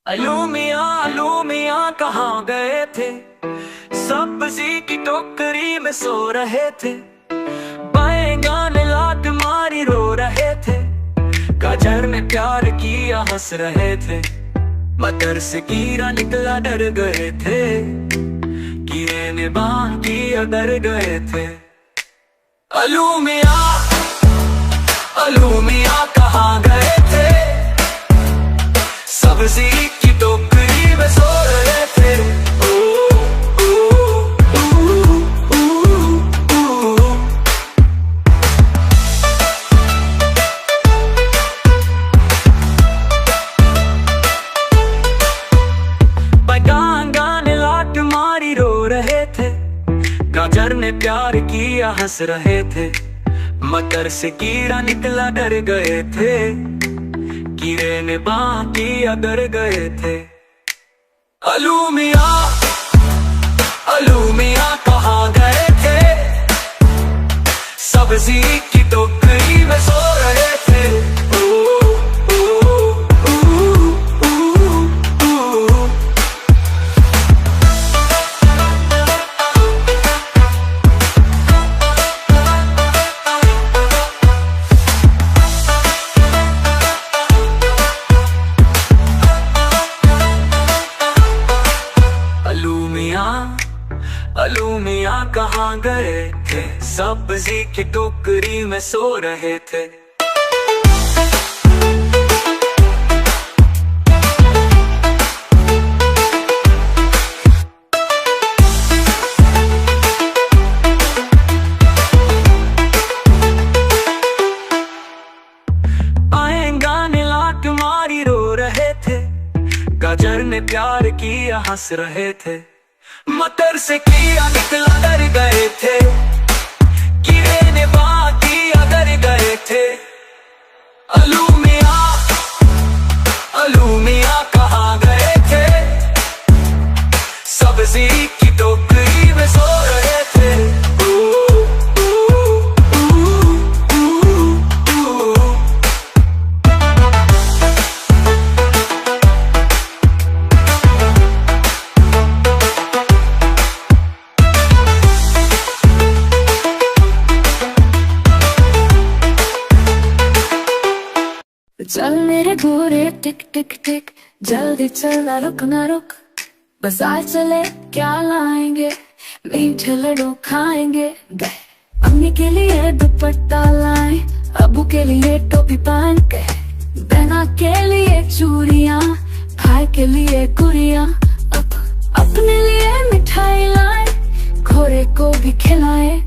अलू मियाँ कहाँ गए थे। सब्जी की टोकरी में सो रहे थे। बैंगन ने लात मारी रो रहे थे। गाजर ने प्यार किया हंस रहे थे। मटर से कीड़ा निकला डर गए थे। कीड़े ने बांध किया डर गए थे। अलू मियाँ कहाँ गए थे। सब्जी की टोकरी में सो रहे थे। बैंगन ने लात मारी रो रहे थे। गाजर ने प्यार किया हंस रहे थे। मटर से कीड़ा निकला डर गए थे। कीड़े ने बांध किया डर गए थे। अलू मियाँ कहाँ गए थे। सब्जी की टोकरी में सो रहे थे। अलू मियाँ कहाँ गए थे। सब्जी की टोकरी में सो रहे थे। बैंगन ने लात मारी रो रहे थे। गाजर ने प्यार किया हंस रहे थे। मटर से कीड़ा निकला डर गए थे। कीड़े ने बांध किया डर गए थे। अलू मियाँ कहाँ गए थे। सब्जी की टोकरी में सो रहे थे। चल मेरे घोड़े टिक टिक टिक, जल्दी चल ना रुक ना रुक। बाजार चले क्या लाएंगे, मीठे लड्डू खाएंगे। अम्मी के लिए दुपट्टा लाए, अबू के लिए टोपी पहन के। बहना के लिए चूड़ियाँ, भाई के लिए गुड़ियाँ। अपने लिए मिठाई लाए, घोड़े को भी खिलाए।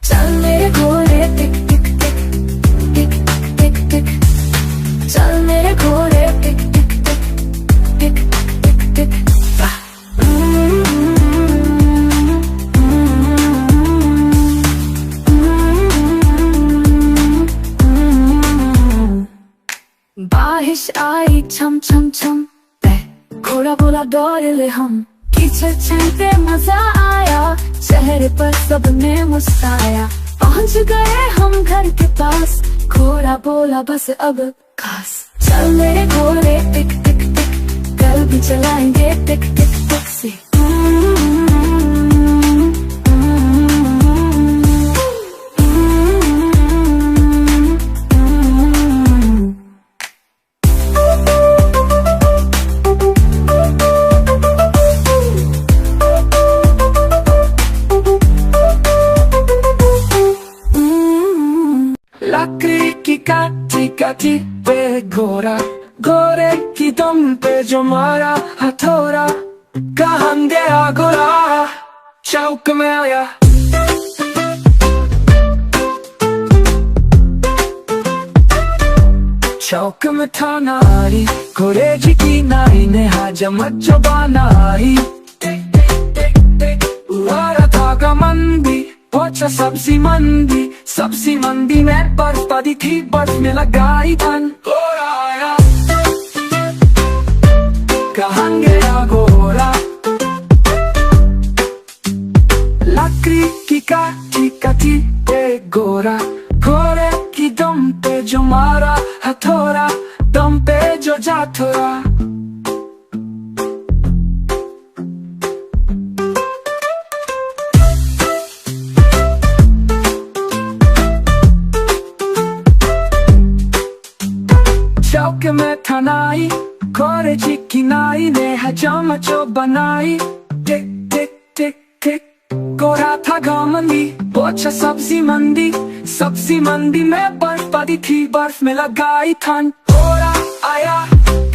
चल मेरे घोड़े टिक टिक टिक टिक टिक टिक। चल मेरे घोड़े टिक टिक टिक टिक टिक टिक। बारिश आई छम छम छम, घोड़ा बोला दौड़ ले हम। कीचड़ छीनते मजा आया, चेहरे पर सबने मुस्काया। पहुंच गए हम घर के पास, घोड़ा बोला बस अब खास। चल मेरे घोड़े टिक टिक टिक, कल भी चलाएंगे टिक टिक टैक्सी। लकड़ी की काटी काटी पे घोड़ा, घोड़े की दुम पे जो मारा हथौड़ा। कहाँ गया घोड़ा, चौक में आया। चौक में था नारी, घोड़े की नाई ने हजमत जो बनाई। वारा था मंदी, पहुंचा सब्जी मंडी। सब्जी मंडी में बर्फ पड़ी थी, बर्फ में लगाई धन। घोड़ा आया, कहाँ गया घोड़ा। लकड़ी की काटी काटी पे घोड़ा, घोड़े की दुम पे जो मारा हथौड़ा। दम पे जो जा थोड़ा, कोरेची की नाई ने हजामा चो बनाई। टिक टिक टिक टिक गोरा था गामंदी, पोछा सब्जी मंडी में बर्फ पड़ी थी, बर्फ में लगाई ठंड। गोरा आया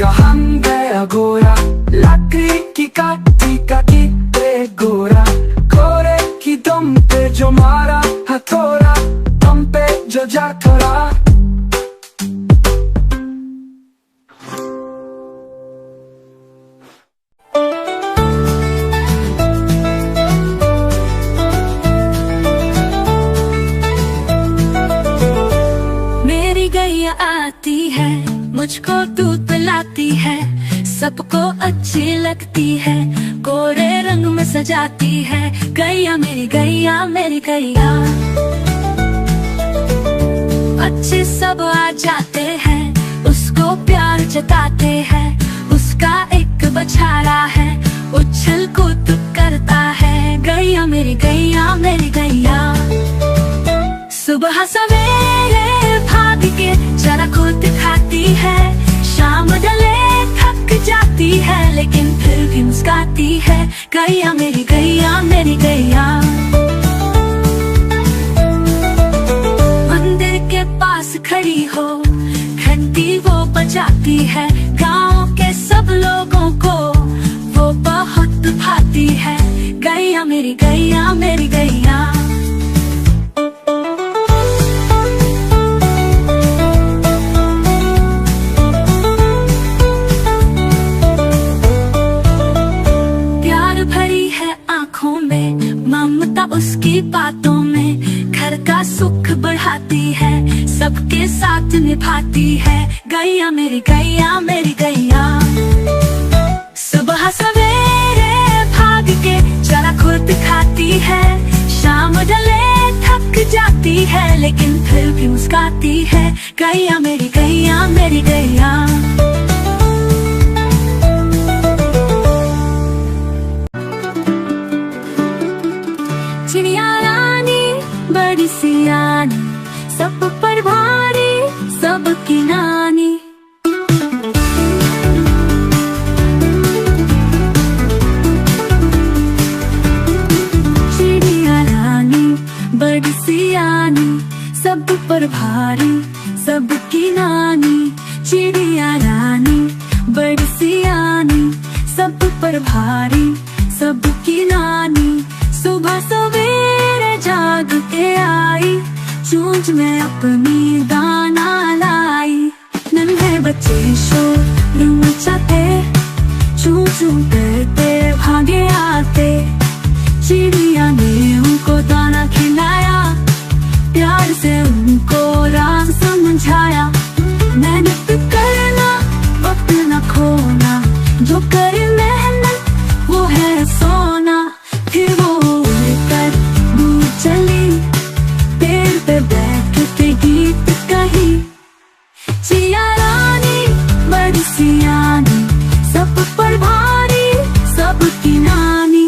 कहाँ गया गोरा, लकड़ी की काटी काटी दे गोरा। गोरे की दम पे जो मारा हथौड़ा, दम पे जो जा थोड़ा। मेरी गैया आती है, मुझको दूध पिलाती है, सबको अच्छी लगती है, गोरे रंग में सजाती है। गैया मेरी गैया मेरी गैया। अच्छे सब आ जाते हैं, उसको प्यार जताते हैं। उसका एक बछड़ा है, उछल कूद करता है। गैया मेरी गैया मेरी गैया। सुबह सवेरे भाग के जरा खुद खाती है, शाम ढले थक जाती है, लेकिन फिर भी मुस्काती है। गैया मेरी गैया मेरी गैया। मंदिर के पास खड़ी हो, घंटी वो बजाती है। गांव के सब लोगों को वो बहुत भाती है। गैया मेरी गैया मेरी गैया। ममता उसकी बातों में, घर का सुख बढ़ाती है, सबके साथ निभाती है। गैया मेरी गैया मेरी गैया। सुबह सवेरे भाग के जरा खुद खाती है, शाम ढले थक जाती है, लेकिन फिर भी मुस्काती है। गैया मेरी गैया मेरी गैया। चिड़िया रानी बड़ी सियानी, सब पर भारी सबकी नानी। चिड़िया रानी बड़ी सियानी, सब पर भारी सबकी नानी। चिड़िया रानी बड़ी सियानी, सब पर भारी सबकी नानी। सुबह सवेरे जाग के आई, चूंच में अपनी दाना लाई। नन्हे बच्चे शोर मचाते, चू चू करते भागे आते। चिड़िया ने उनको दाना खिलाया, प्यार से उनको राज समझाया। मेहनत करना वक्त न खोना, जो करे मेहनत वो है सोना। फिर वो उड़कर दूर चली, पेड़ पे बैठ के गीत कही। चिड़िया रानी बड़ी सियानी, सब पर भारी सबकी नानी।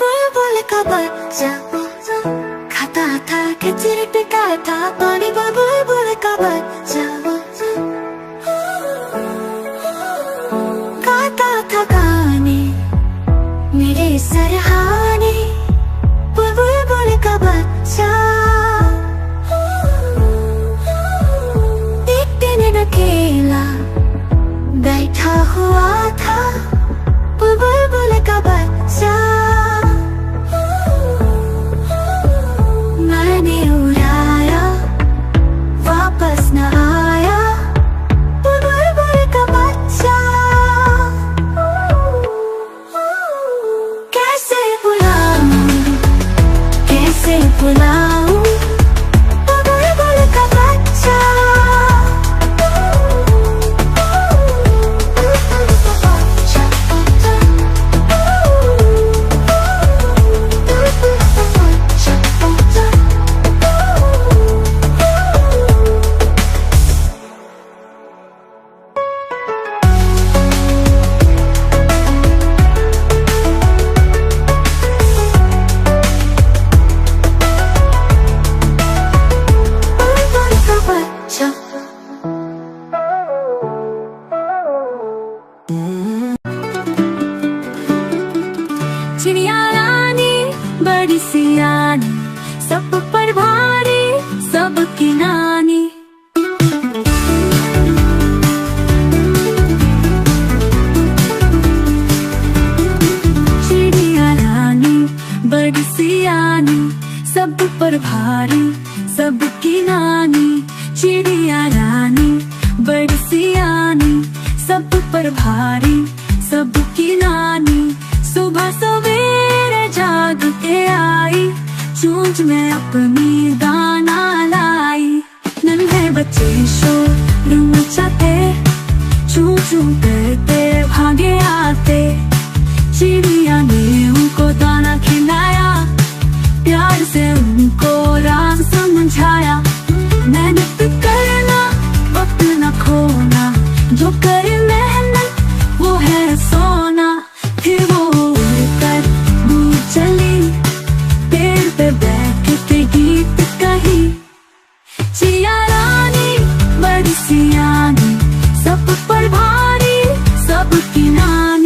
बुलबुल का बच्चा खाता था खिचड़ी पिटा था पानी। बुलबुल का बच्चा गाता था गाने मेरे सरहाने। बुलबुल का बच्चा एक दिन अकेला बैठा हुआ था। बुलबुल का बच्चा मैंने उड़ाया, वापस न आया। बुलबुल का बच्चा कैसे उड़ा भारी सबकी नानी, चिड़िया रानी बड़ी सियानी, सब पर भारी सबकी नानी। सुबह सवेरे जाग के आई, चूंच में अपनी दाना लाई। नन्हे बच्चे शोर मचाते, चू चू करते भागे आते। चिड़िया ने उनको दाना खिलाया, प्यार से उनको राम समझाया। मेहनत करना वक्त न खोना, जो करे मेहनत वो है सोना। फिर वो उड़कर दूर चली, पेड़ पे बैठ के गीत कही। चिया रानी बड़ी सियानी, सब पर भारी सबकी नानी।